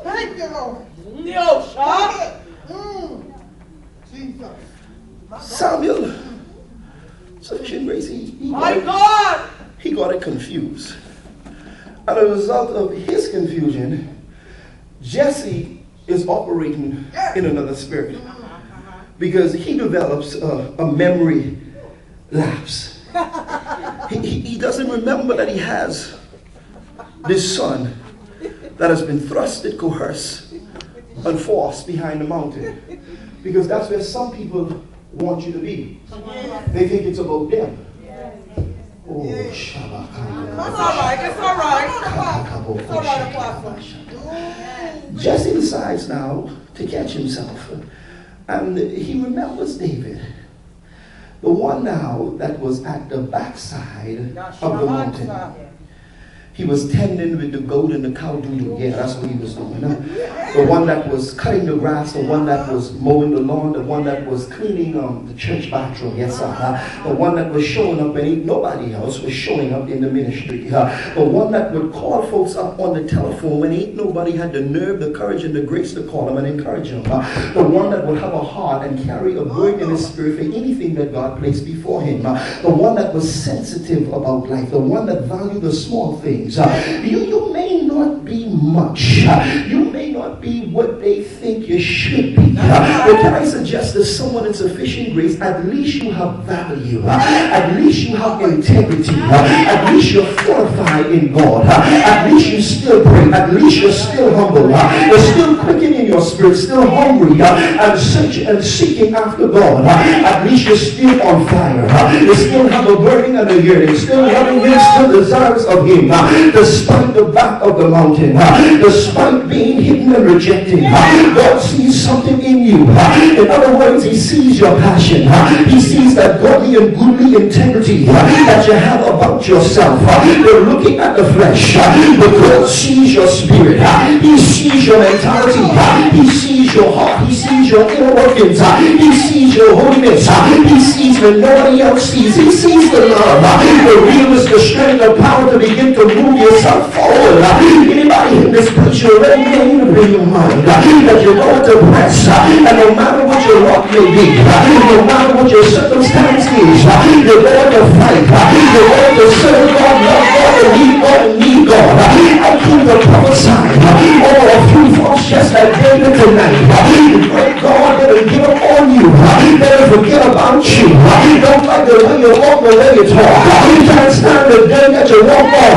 Thank you, Lord. Jesus. Samuel, sufficient grace, he got it confused. And as a result of his confusion, Jesse is operating in another spirit. Because he develops a memory lapse. He doesn't remember that he has this son that has been thrusted, coerced, and forced behind the mountain. Because that's where some people want you to be. They think it's about them. Oh, It's all right. Jesse decides now to catch himself. And he remembers David, the one now that was at the backside of the mountain. He was tending with the goat and the cow doodle. Yeah, that's what he was doing. The one that was cutting the grass, the one that was mowing the lawn, the one that was cleaning the church bathroom. Yes, sir. The one that was showing up and nobody else was showing up in the ministry. The one that would call folks up on the telephone when ain't nobody had the nerve, the courage, and the grace to call them and encourage them. The one that would have a heart and carry a burden in his spirit for anything that God placed before him. The one that was sensitive about life. The one that valued the small things. You may not be much. You may not be what they think you should be. But can I suggest that someone in sufficient grace, at least you have value. At least you have integrity. At least you're fortified in God. At least you still pray. At least you're still humble. You're still quickened in your spirit, still hungry and searching and seeking after God. At least you're still on fire. You still have a burning and a yearning. Still loving Him, still desirous of Him. Despite the back of the mountain, despite being hidden and rejected, God sees something in you. In other words, He sees your passion. He sees that godly and goodly integrity that you have about yourself. You're looking at the flesh, but God sees your spirit. He sees your mentality. He sees your heart. He sees your inner workings. He sees your holiness. He sees when nobody else sees. He sees the love, the realness, the strength, the power to begin to move yourself forward. Anybody in this place, you're ready to bring your mind that you're going to press, and no matter what your luck may be, no matter what your circumstance is, you're going to fight. You're going to serve God, love God, and need God. I came to prophesy over a few folks just like David tonight. Pray God never give up on you. Never forget about you. Don't like the way you walk, the way you talk. You can't stand the day that you walk on.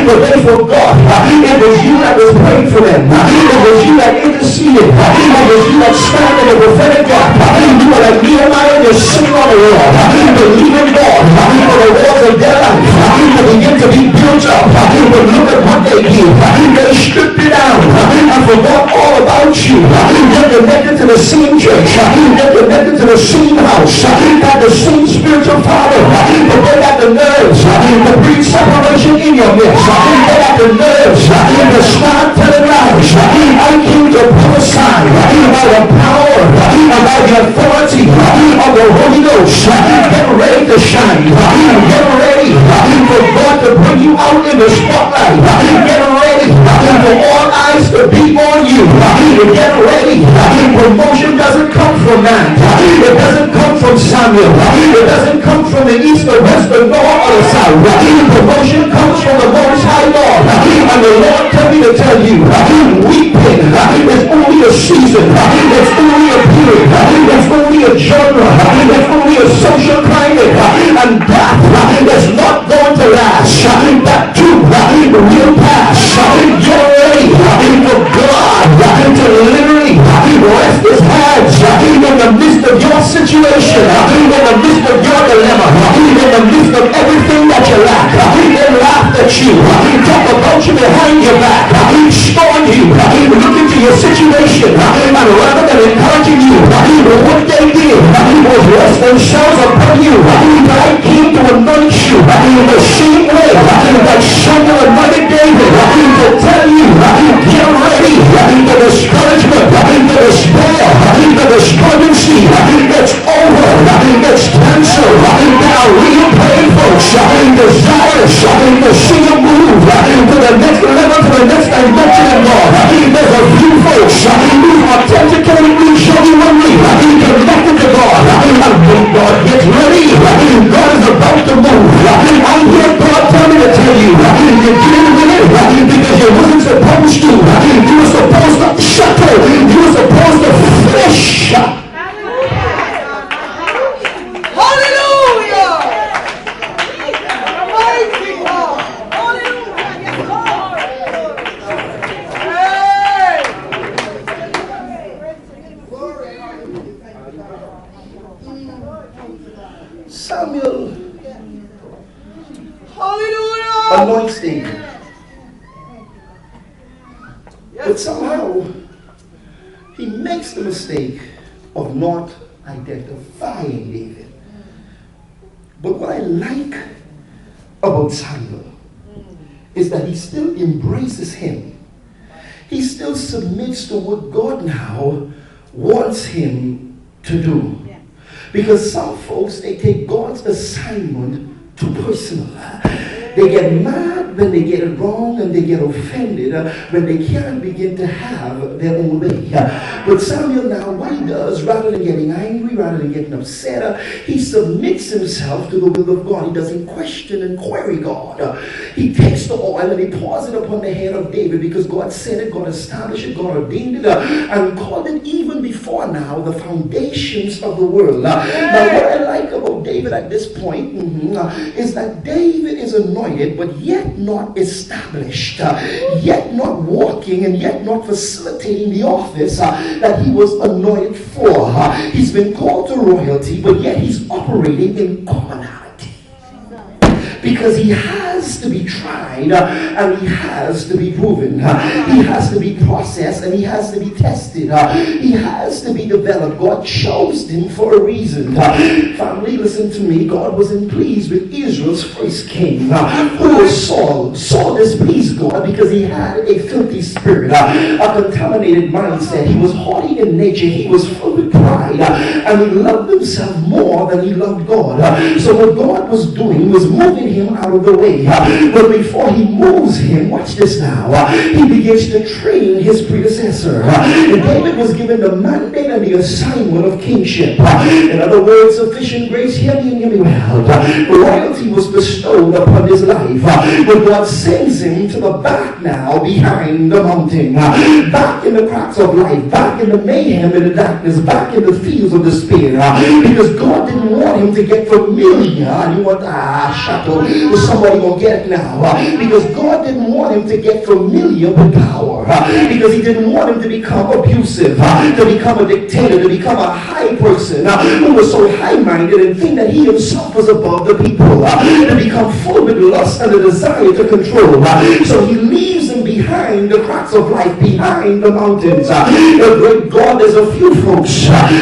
But they forgot. It was you that was praying for them. It was you that interceded. It was you that stand in the prophetic gap. You were like Nehemiah, you're sitting on the wall. Believing God for the walls of their life to begin to be built up. But look at what they did. They stripped it down and forgot all about you. You're connected to the same church. You're connected to the same house. Got the same spiritual father. But they got the nerves to bring separation in your midst. They got the nerves to start telling lies. I came to prophesy by the power and by the authority of the Holy Ghost. Get ready to shine. Get ready for God to bring you out in the spotlight. Get ready for all eyes to be on you. Get ready. Promotion doesn't come from man. It doesn't come from Samuel. It doesn't come from the east, the west, the north, or the south. Promotion comes from the Most High Lord. And the Lord told me to tell you, weeping is only a season. It's only a period. It's only a genre. It's only a social climate. And that is not going to last. That too will pass. Get ready for God to literally rest His hands in the midst of your situation, in the midst of your dilemma, in the midst of everything that you lack. They laughed at you, talk about you behind your back, scorn you, look into your situation, and rather than encouraging you, what they did was rest themselves upon you. I came to anoint you in the same way that Samuel anointed David, to tell you, get ready. The discouragement, the despair, the despondency, it's over, it's canceled. There are real praying folks, desirous to see you move to the next level, to the next dimension of God. There's a few But somehow, he makes the mistake of not identifying David. But what I like about Samuel is that he still embraces him. He still submits to what God now wants him to do. Because some folks, they take God's assignment too personal. They get mad when they get it wrong, and they get offended when they can't begin to have their own way. But Samuel now, what he does, rather than getting angry, rather than getting upset, he submits himself to the will of God. He doesn't question and query God. He takes the oil and he pours it upon the head of David because God said it, God established it, God ordained it, and called it even before now the foundations of the world. Now what I like about David at this point is that David is anointed, but yet not established, yet not walking, and yet not facilitating the office that he was anointed for. He's been called to royalty, but yet he's operating in commonality. Because he has to be tried and he has to be proven. He has to be processed and he has to be tested. He has to be developed. God chose him for a reason. Family, listen to me. God wasn't pleased with Israel's first king, who was Saul. Saul displeased God because he had a filthy spirit, a contaminated mindset. He was haughty in nature. He was full of pride, and he loved himself more than he loved God. So what God was doing was moving him out of the way. But before he moves him, watch this now, he begins to train his predecessor. And David was given the mandate and the assignment of kingship. In other words, sufficient grace, hear me and hear me well. Royalty was bestowed upon his life. But God sends him to the back now, behind the mountain, back in the cracks of life, back in the mayhem and the darkness, back in the fields of despair. Because God didn't want him to get familiar. And he wanted shuttle. Somebody gonna get it now. Because God didn't want him to get familiar with power. Because he didn't want him to become abusive, to become a dictator, to become a high person who was so high-minded and think that he himself was above the people, to become full with lust and a desire to control. So he leaves him behind the cracks of life, behind the mountains. The great God, there's a few folks